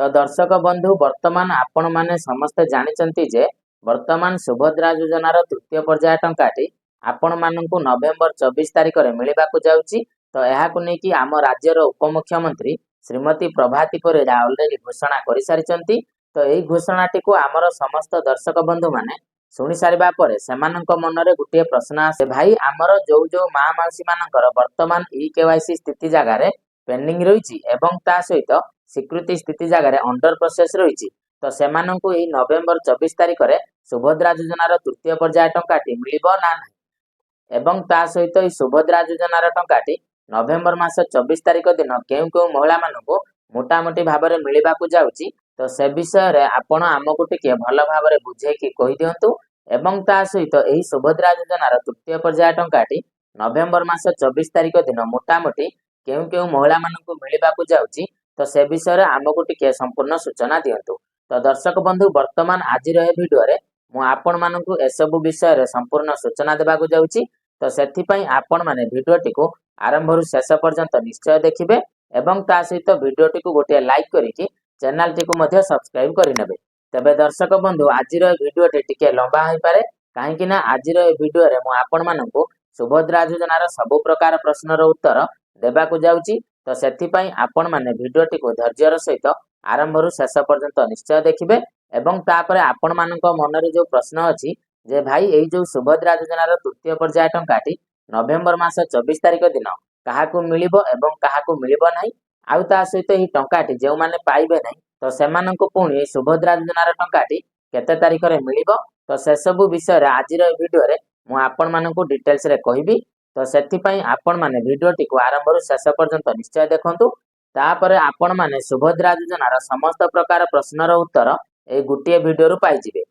तो दर्शक बंधु वर्तमान आपण माने समस्ते जानिचंती जे वर्तमान सुभद्रा योजनार तृतीय पर्याय टंकाटी आपण माननकु नवेम्बर 24 तारिख रे मिलिबाकु जाउची। तो एहाकु नेकी आम राज्यर उपमुख्यमंत्री श्रीमती प्रभाती परिडा ऑलरेडी घोषणा करि सारिचंती। तो एही घोषणाटी को आमर समस्त दर्शक बंधु माने शुणी सारिबा परे सेमानक मनरे गुटिए प्रश्न आसे, भाई आमर जो जो मा माउसी मानकर वर्तमान ई केवाईसी स्थिति जगार पेंडिंग रही एवं ता सहित स्वीकृति स्थिति जगार अंडर प्रोसेस रही। तो सेमानंकु एही नवेम्बर 24 तारिख रे सुभद्रा योजनार तृतीय पर्याय टंकाटी मिलिबो ना नाही एवं ता सहित ई सुभद्रा योजनार टंकाटी नवेम्बर मास 24 तारिख दिन केउ केउ महिला मानकु मोटामोटी भाबरे मिलिबाकु जाउची। तो से विषय रे आपण आमकु टिके भल भाबरे बुझेकी कहि दियंतु एवं ता सहित एही सुभद्रा योजनार तृतीय पर्याय टंकाटी नवेम्बर मास 24 तारिख दिन मोटामोटी केउ केउ महिला मानकु मिलिबाकु जाउची। तो से विषय रे आमकु टिके संपूर्ण सूचना दियंतु। तो दर्शक बंधु वर्तमान आज भिडियो रे मु आपण मानकु एसबु विषय रे संपूर्ण सूचना देबाकु जाउची। तो सेथि पई आपण माने भिडियोटी को आरंभ रु शेष पर्यंत निश्चय देखिबे एवं ता सहित भिडियोटी को गोटे लाइक करिकि चैनल टी को मध्य सब्सक्राइब करि नेबे। तबे दर्शक बंधु आज भिडियोटी टिके लंबा होई पारे काहेकि ना आज भिडियो रे मु आपण मानकु सुभद्रा योजनार सब प्रकार प्रश्नर उत्तर देबाकु जाउची। तो सेथि पई आपण माने भिडियोटी को धैर्यर सहित आरंभ रु शेष पर्यंत निश्चय देखिबे एवं तापरे आपण मानक मनरे जो प्रश्न अछि जे भाई एई जो सुभद्रा योजनार तृतीय पर्याय टंकाटी नवेम्बर मास 24 तारिख दिन काहाकु मिलिबो एवं काहाकु मिलिबो नाही आउ ता सहित एही टंकाटी जेउ माने पाइबे नाही तो सेमानंकु पुणी सुभद्रा योजनार टंकाटी केते तारिख रे मिलिबो। तो से सब विषय रे आज भिडियो रे मु आपण मानकु डिटेल्स रे कहिबी। तो सेथि पई आपण माने भिडियोटी को आरंभ रु शेष पर्यंत निश्चय देखंतु। तापरे आपण माने सुभद्रा योजनार समस्त प्रकार प्रश्नर उत्तर ए गुटिए भिडियो रु पाइ जिवे।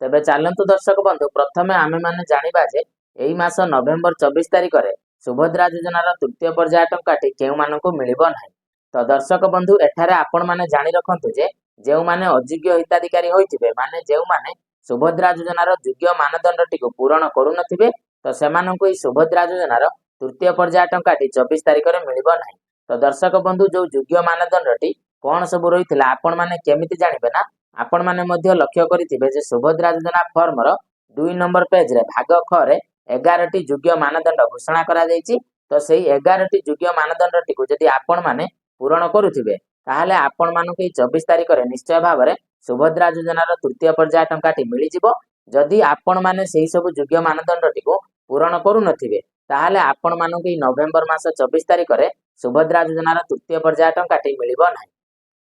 तबे चलंतु दर्शक बंधु प्रथमे आमे माने जानिबा जे एई मास नवेम्बर 24 तारिख रे सुभद्रा योजनार तृतीय पर्याय टंकाटी केउ मानकु मिलिबो नाही। तो दर्शक बंधु एठारे आपण माने जानि रखंतु जे जेउ माने अयोग्य हिताधिकारी होइथिबे माने जेउ माने सुभद्रा योजनार योग्य मानदंडटी को पूरण करू नथिबे तो सेमानंकु ई सुभद्रा योजनार तृतीय पर्याय टंकाटी 24 तारिख रे मिलिबो नाही। तो दर्शक बंधु जो योग्य मानदंडटी कोन सब रहिथिला आपण माने केमिति जानिबे ना आपण माने मध्य लक्ष्य करिथिबे जे सुभद्रा योजना फॉर्मर 2 नंबर पेज रे भाग ख रे 11 टी योग्य मानदंड घोषणा करा जायछि। तो सेही 11 टी योग्य मानदंडटी को जदि आपण माने पूरण करूथिबे ताहाले आपण मानकु ई 24 तारिख रे निश्चय भाबरे सुभद्रा योजनार तृतीय पर्याय टंकाटी मिलि जिवो। जदि आपण माने सेही सब योग्य मानदंडटी को पूरण करू नथिबे ताहाले आपण मानकु ई नवेम्बर मास 24 तारिख रे सुभद्रा योजनार तृतीय पर्याय टंकाटी मिलिबो नाही।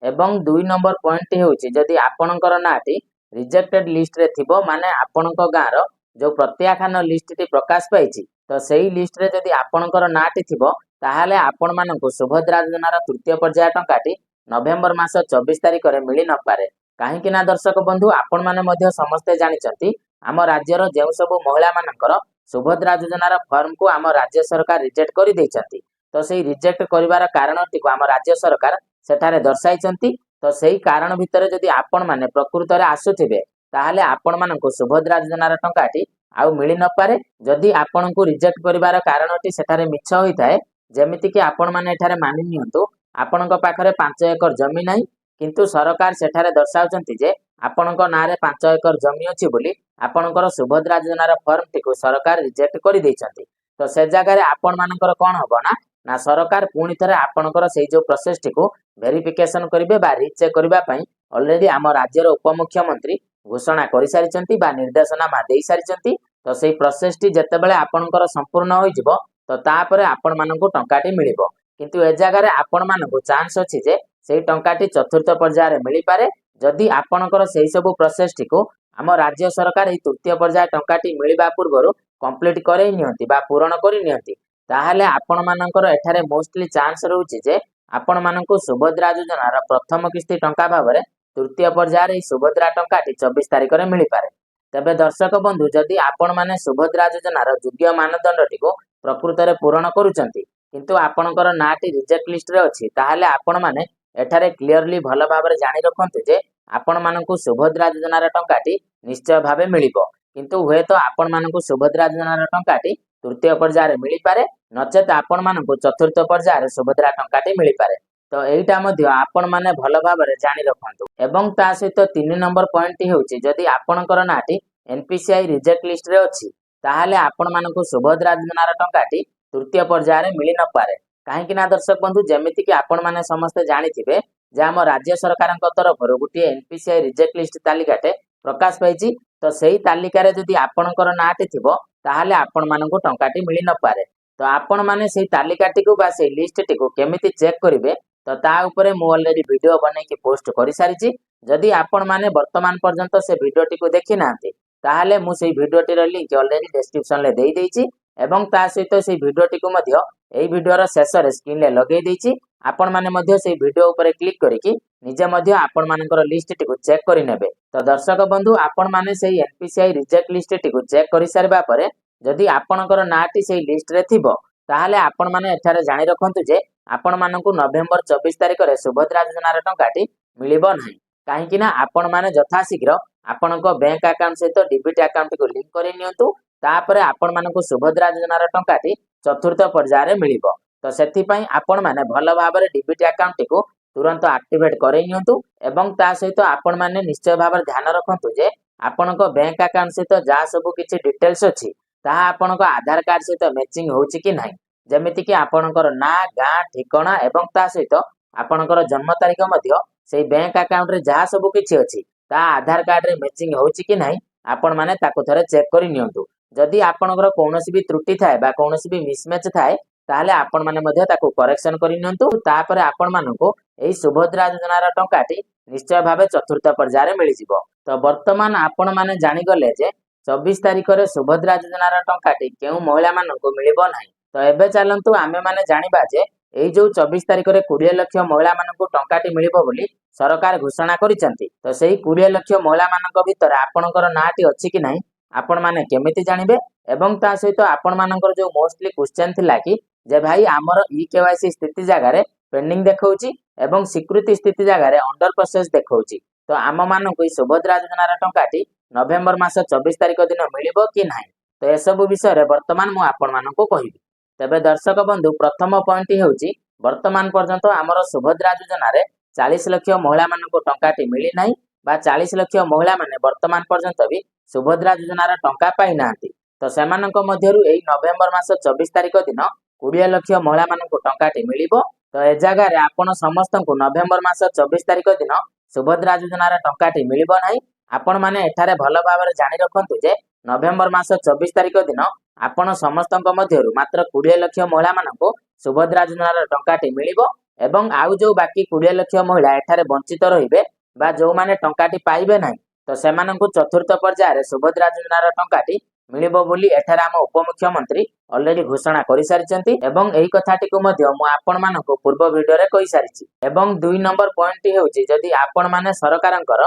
एवं 2 नंबर पॉइंट हेउची जदि आपणकर नाटी रिजेक्टेड लिस्ट रे थिबो माने आपणक गाँर जो प्रत्याख्यान लिस्ट टी प्रकाश पाइछि तो सेही लिस्ट रे जदि आपणकर नाटी थिबो ताहाले आपण मानकु सुभद्रा योजनार तृतीय पर्याय टंकाटी नवेम्बर मास 24 तारिख रे मिलि न पारे। काहेकि ना दर्शक बंधु आपण माने मध्य समस्ते जानिचंती आम राज्यर जेउ सब महिला मानकर सुभद्रा योजनार फॉर्म को आम राज्य सरकार रिजेक्ट करि दैछंती। तो सेही रिजेक्ट करिवार कारणटी को आम राज्य सरकार सेठारे दर्शाइचंती। तो सेही कारण भितरे जदि आपण माने प्रकृत रे आसुथिबे ताहाले आपण मानकु सुभद्रा योजनार टंकाटी आउ मिलि न पारे। जदि आपणकु रिजेक्ट करिवार कारणटी सेठारे मिछ होइथाय जेमिति कि आपण माने एठारे मानि नियंतु आपणक पाखरे 5 एकर जमी नाही किंतु सरकार सेठारे दर्शाउचंती जे आपणक नारे 5 एकर जमी अछि बोली आपणकर सुभद्रा योजनार फॉर्म टिकु सरकार रिजेक्ट करि दैछंती। तो से जगह आपण मानकर कोन हबो ना सरकार पुणी थरे आपणकर सेही जो प्रोसेस टिकु वेरिफिकेशन करिवे बा रीचेक करिबा पई ऑलरेडी आम राज्यर उपमुख्यमंत्री घोषणा करि सारिचंती बा निर्देशनामा देई सारिचंती। तो सेही प्रोसेस टी जेतेबेले आपणकर संपूर्ण होई जिवो तो तापरे आपण मानकु टंकाटी मिलिबो किंतु ए जगह रे आपण मानकु चांस अछि जे सेही टंकाटी चतुर्थ पर्याय रे मिलि पारे। जदि आपणकर सेही सब प्रोसेस टिकु आम राज्य सरकार एही तृतीय पर्याय टंकाटी मिलिबा पूर्वरु कंप्लीट करै नियंती बा पूरण करि नियंती ताहाले आपण मानकर एठारे मोस्टली चांस रहउछि जे आपण मानकु सुभद्रा योजनार प्रथम किस्ती टंका भाबरे तृतीय पर्याय रे सुभद्रा टंकाटी 24 तारिख रे मिलि पारे। तबे दर्शक बंधु जदि आपण माने सुभद्रा योजनार योग्य मानदंडटी को प्रकृत रे पूरण करूचंती किंतु आपणकर नाटी रिजेक्ट लिस्ट रे अछि ताहाले आपण माने एठारे क्लियरली भल भाबरे जानि रखंतु जे आपण मानकु सुभद्रा योजनार टंकाटी निश्चय भाबे मिलिबो किंतु हुए तो आपण मानकु सुभद्रा योजनार टंकाटी तृतीय पर्याय रे मिलि पारे नचेत आपण मानकु चतुर्थ पर्याय रे सुभद्रा टंकाटी मिलि पारे। तो एटा मध्य आपण माने भल भाबरे जानि रखंतु एवं ता सहित 3 नंबर पॉइंट हेउची जदि आपणकर नाटी एनपीसीआई रिजेक्ट लिस्ट रे अछि ताहाले आपण मानकु सुभद्रा योजनार टंकाटी तृतीय पर्याय मिली न पारे काहेकि ना दर्शक बंधु जेमिति कि आपण माने समस्त जानिथिबे जे आम राज्य सरकारक तरफरु गोटे एनपीसीआई रिजेक्ट लिस्ट तालिकाटे प्रकाश पाइछि तो सेही तालिकारे जदि आपणकर नाटी थिबो ताहाले आपण मानकु टंकाटी मिली न पारे तो आपण माने सेही तालिकाटीकु बा सेही लिस्टटीकु केमिति चेक करिवे तो ता उपरे मु ऑलरेडी वीडियो बनै कि पोस्ट करि सारिछि जदि आपण माने वर्तमान पर्यंत से वीडियोटीकु देखि नांती ताहाले मु सेही भिडियोटीर लिंक ऑलरेडी डिस्क्रिप्शन ले देई देइछि एवं ता सहित सेही भिडियोटीकु मध्य एई भिडियोर शेषरे स्क्रीन ले लगेई देइछि आपण माने मध्य सेही भिडियो उपरे क्लिक करिकि निजे मध्य आपण मानकर लिस्टटीकु चेक करि नेबे तो दर्शक बंधु आपण माने सेही एनपीसीआई रिजेक्ट लिस्टटीकु चेक करि सारबा परे जदि आपणकर नाटी सेही लिस्ट रे थिबो ताहाले आपण माने एठारे जानि रखंतु जे आपण मानकु नवेम्बर 24 तारिख रे सुभद्रा योजनार टंकाटी मिलिबो नाही काहेकि ना आपण माने यथाशीघ्र आपणको बैंक अकाउंट सहित डीबीटी अकाउंट को लिंक करि नियंतु तापरे आपण मानकु सुभद्रा योजनार टंकाटी चतुर्थ पर्याय मिलिबो तो सेथि पई आपण माने भल भाबरे डीबीटी अकाउंट को तुरंत एक्टिवेट करै नियंतु एवं ता सहित आपण माने निश्चय भाबरे ध्यान रखंतु जे आपणको बैंक अकाउंट सहित जा सब किछि डिटेल्स अछि ताहा आपणको आधार कार्ड सहित मैचिंग होउछि कि नाही जेमिति कि आपणकर ना गां ठिकाना एवं ता सहित आपणकर जन्म तारीख मध्य सेही बैंक अकाउंट रे जा सब किछि अछि ता आधार कार्ड रे मैचिंग होउछि कि नाही आपण माने ताको थरे चेक करि नियंतु जदि आपणकर कोनोसी भी त्रुटि थाए बा कोनोसी भी मिसमैच थाए ताले आपण माने मध्य ताको करेक्शन करि नियंतु तापरे आपण मानकु एही सुभद्रा योजनार टंकाटी निश्चय भाबे चतुर्थ पर्याय मिलि जिवो तो वर्तमान आपण माने जानि गले जे 24 तारिख रे सुभद्रा योजनार टंकाटी केउ महिला मानकु मिलिबो नाही तो एबे चलंतु आमे माने जानिबा जे एई जो 24 तारिख रे 20 लाख महिला मानकु टंकाटी मिलिबो बोली सरकार घोषणा करिसंती तो सेही 20 लाख महिला मानक भितर आपणकर नाटी अछि कि नाही आपण माने केमिति जानिबे एवं ता सहित आपण मानकर जो मोस्टली क्वेश्चन थिला कि जे भाई आमर केवाईसी स्थिति जगह रे पेंडिंग देखौची एवं स्वीकृति स्थिति जगह रे अंडर प्रोसेस देखौची तो आम मानकु ई सुभद्रा योजनार टंकाटी नवेम्बर मास 24 तारिख दिन मिलिबो कि नाही तो ए सब विषय रे वर्तमान मु आपण मानकु कहिबी तबे दर्शक बंधु प्रथम पॉइंट हेउची वर्तमान पर्यंत आमर सुभद्रा योजना रे 40 लाख महिला मानकु टंकाटी मिली नाही बा 40 लाख महिला माने वर्तमान पर्यंत भी सुभद्रा योजनार टंका पाई नांती तो सेमानक मध्यरु एई नवेम्बर मास 24 तारिख दिन 20 लाख महिला मानकु टंकाटी मिलिबो तो ए जगह रे आपण समस्तंकु नवेम्बर मास 24 तारिख दिन सुभद्रा योजनार टंकाटी मिलिबो नाही आपण माने एठारे भल भाबरे जानि रखंतु जे नवेम्बर मास 24 तारिख दिन आपण समस्तंक मध्यरु मात्र 20 लाख महिला मानकु सुभद्रा योजनार टंकाटी मिलिबो एवं आउ जो बाकी 20 लाख महिला एठारे वंचित रहिबे बा जो माने टंकाटी पाइबे नाही तो सेमानंकु चतुर्थ पर्याय सुभद्रा योजनार टंकाटी मिलिबो बोली एठारे आम उपमुख्यमंत्री ऑलरेडी घोषणा करि सारिचंती एवं एही कथाटी को मध्य मु आपण मानकु पूर्व वीडियो रे कहि सारिछि एवं 2 नंबर पॉइंट हेउची जदि आपण माने सरकारंकर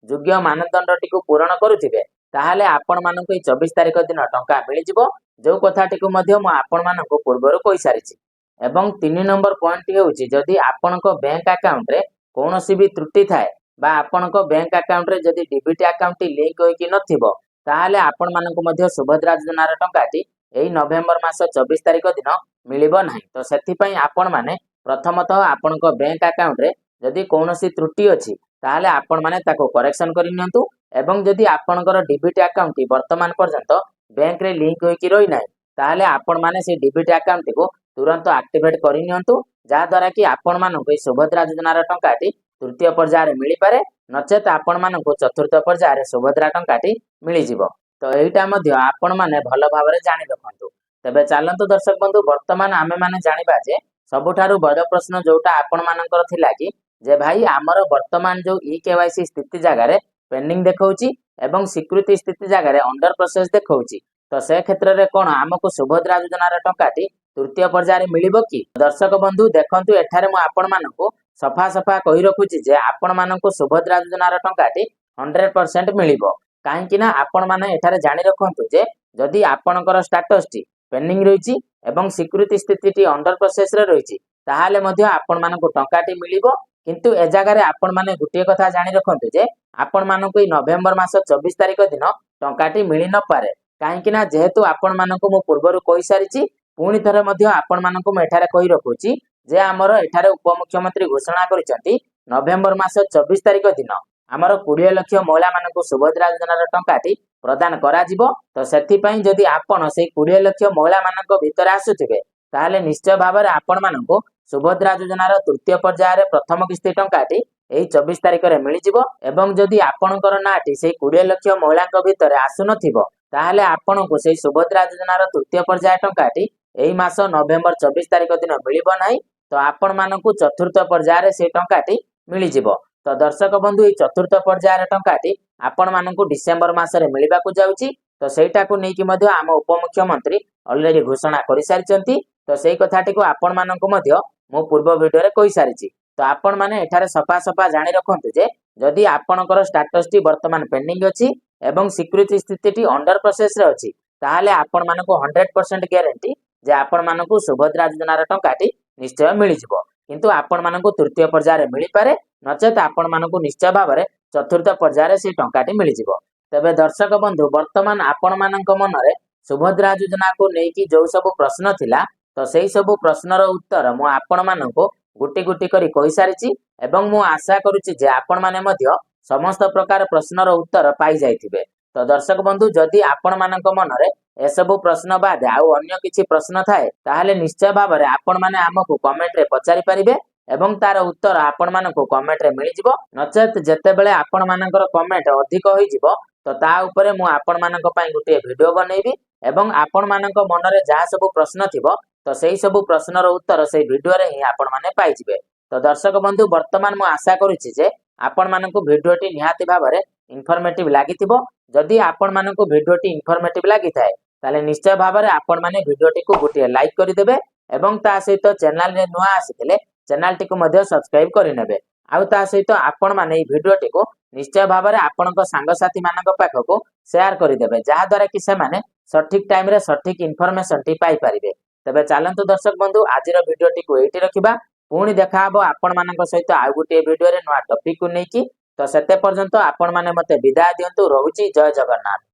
योग्य मानदंडटी को पूर्ण करुथिबे ताहाले आपण मानकु 24 तारिख दिन टंका मिलि जिवो जो कथाटी को मध्य मु आपण मानकु पूर्वरु कहि सारिछि एवं 3 नंबर पॉइंट हेउची जदि आपणको बैंक अकाउंट रे कोनोसी भी त्रुटि थाए बा आपणको बैंक अकाउंट रे जदि डीबीटी अकाउंट लिंक होई कि नथिबो ताहाले आपण मानकु मध्य सुभद्रा योजनार टंकाटी एई नवेम्बर मास 24 तारिख दिन मिलिबो नाही तो सेथि पई आपण माने प्रथमतः आपणको बैंक अकाउंट रे जदि कोनोसी त्रुटि अछि ताहाले आपण माने ताको करेक्शन करि नियंतु एवं जदि आपणकर डीबीटी अकाउंट वर्तमान पर्यंत बैंक रे लिंक होई कि रही नाही ताहाले आपण माने से डीबीटी अकाउंट को तुरंत एक्टिवेट करि नियंतु जा द्वारा कि आपण मानकु सुभद्रा योजनार टंकाटी तृतीय पर्याय मिली पारे नचेत आपण मानकु चतुर्थ पर्याय सुभद्रा टंकाटी मिली जिवो तो एटा मध्य आपण माने भल भाबरे जानि रखंतु तबे चालंतु दर्शक बंधु वर्तमान आमे माने जानिबा जे सबुठारु बड़ प्रश्न जोटा आपण मानकर थिला कि जे भाई आमर वर्तमान जो केवाईसी स्थिति जगह रे पेंडिंग देखौची एवं स्वीकृति स्थिति जगह रे अंडर प्रोसेस देखौची तो से क्षेत्र रे कोन हमको सुभद्रा योजनार टंकाटी तृतीय पर्याय मिलिबो कि दर्शक बंधु देखंतु एठारे मु आपण मानकु सफा सफा कहि रखुची जे आपण मानकु सुभद्रा योजनार टंकाटी 100% मिलिबो काहेकि ना आपण माने एठारे जानि रखंतु जे जदि आपणकर स्टेटस टी पेंडिंग रहिची एवं स्वीकृति स्थिति टी अंडर प्रोसेस रे रहिची ताहाले मध्य आपण मानकु टंकाटी मिलिबो किंतु ए जगह रे आपण माने गुटिए कथा जानि रखंतु जे आपण मानकु ई नवेम्बर मास 24 तारिख दिन टंकाटी मिलि न पारे काहेकि ना जेहेतु आपण मानकु मु पूर्वरु कहि सारिची पुणी थरे मध्य आपण मानकु मु एठारे कहि रखुची जे आमर एठारे उपमुख्यमंत्री घोषणा करिसेंती नवेम्बर मास 24 तारिख दिन आमर 20 लाख महिला मानक सुभद्रा योजनार टंकाटी प्रदान करा जिवो। तो सेथिपई जदि आपण से 20 लाख महिला मानक भितर आसुथिबे ताहले निश्चय भाव में आपण मानक सुभद्रा योजनार तृतीय पर्यायर प्रथम किस्ती टंकाटी एही 24 तारिख में मिल जिवो। एवं जदि आपणकर नाटी से 20 लाख महिला भितर आसुनथिबो ताहले आपणको से सुभद्रा योजनार तृतीय पर्याय टंकाटी एही मास नवेम्बर 24 तारिख दिन मिलिबो नाही। तो आपण मानक चतुर्थ पर्यायर से टंकाटी मिल जिवो। तो दर्शक बंधु ये चतुर्थ पर्यायर टंकाटी आपण मानक डिसेम्बर मासरे मिलिबाकू जाउची। तो सेटाकू नेकी मध्ये आम उपमुख्यमंत्री ऑलरेडी घोषणा करि सारिचंती। तो सेही कथाटी को आपण मानक मध्ये मो पूर्व वीडियो रे कहि सारिची। तो आपण माने एठारे सफा सफा जानि रखंतु जे जदि आपणकर स्टेटस टी वर्तमान पेंडिंग अछि एवं स्वीकृति स्थिति टी अंडर प्रोसेस रे अछि ताहाले आपण मानक 100% ग्यारंटी जे आपण मानक सुभद्रा योजनार टंकाटी निश्चय मिल जिवो। किंतु आपण मानक तृतीय पर्यायर मिल पारे नचेत आपण मानक निश्चय भाव में चतुर्थ पर्यायर से टंकाटी मिल जिवो। तबे दर्शक बंधु वर्तमान आपण मानक मनरे सुभद्रा योजना को नेकी जो सब प्रश्न थिला तो सेही सब प्रश्नर उत्तर मु आपण मानक गुटी गुटी करी कहि सारिची एवं मु आशा करूची जे आपण माने मध्य समस्त प्रकार प्रश्नर उत्तर पाई जाइथिबे। तो दर्शक बंधु जदि आपण मानक मनरे एसबु प्रश्न बाद आउ अन्य किछि प्रश्न थाए ताहले निश्चय भाव में आपण माने आमको कमेंट रे पचारि परिबे एवं तार उत्तर आपण मानक कमेंट रे मिल जिवो। नचेत जेते बेले आपण मानकर कमेंट अधिक होई जिवो तो ता उपरे मु आपण मानक पई गुटे वीडियो बनेइबी एवं आपण मानक मनरे जहा सब प्रश्न थिबो तो सेही सब प्रश्नर उत्तर से वीडियो रे ही आपण माने पाई जिवे। तो दर्शक बंधु वर्तमान मु आशा करूची जे आपण मानक वीडियोटी निहाती भाव में इनफॉर्मेटिव लागिथिबो। जदि आपण मानक वीडियोटी इनफॉर्मेटिव लागि थाए ताले निश्चय भाव में आपण माने वीडियोटी को गुटे लाइक करि देबे एवं ता सहित चैनल रे नुआ आसिथिले चैनल टी को मध्ये सब्सक्राइब करि नेबे। आउ ता सहित आपण माने ई वीडियोटी को निश्चय भाव में आपणक सांगसाथी मानक पाखको शेयर करि देबे जहा द्वारा कि से माने सठिक टाइम रे सठिक इनफॉर्मेशन टी पाई परिबे। तबे चलंतु दर्शक बंधु आजिर वीडियोटी को एठी रखिबा पुणी देखा हबो आपण मानक सहित आउ गुटे वीडियो रे नुआ टॉपिक को नेकी। तो सेते पर्यंत आपण माने मते विदाय दियंतु। रहुची जय जगन्नाथ।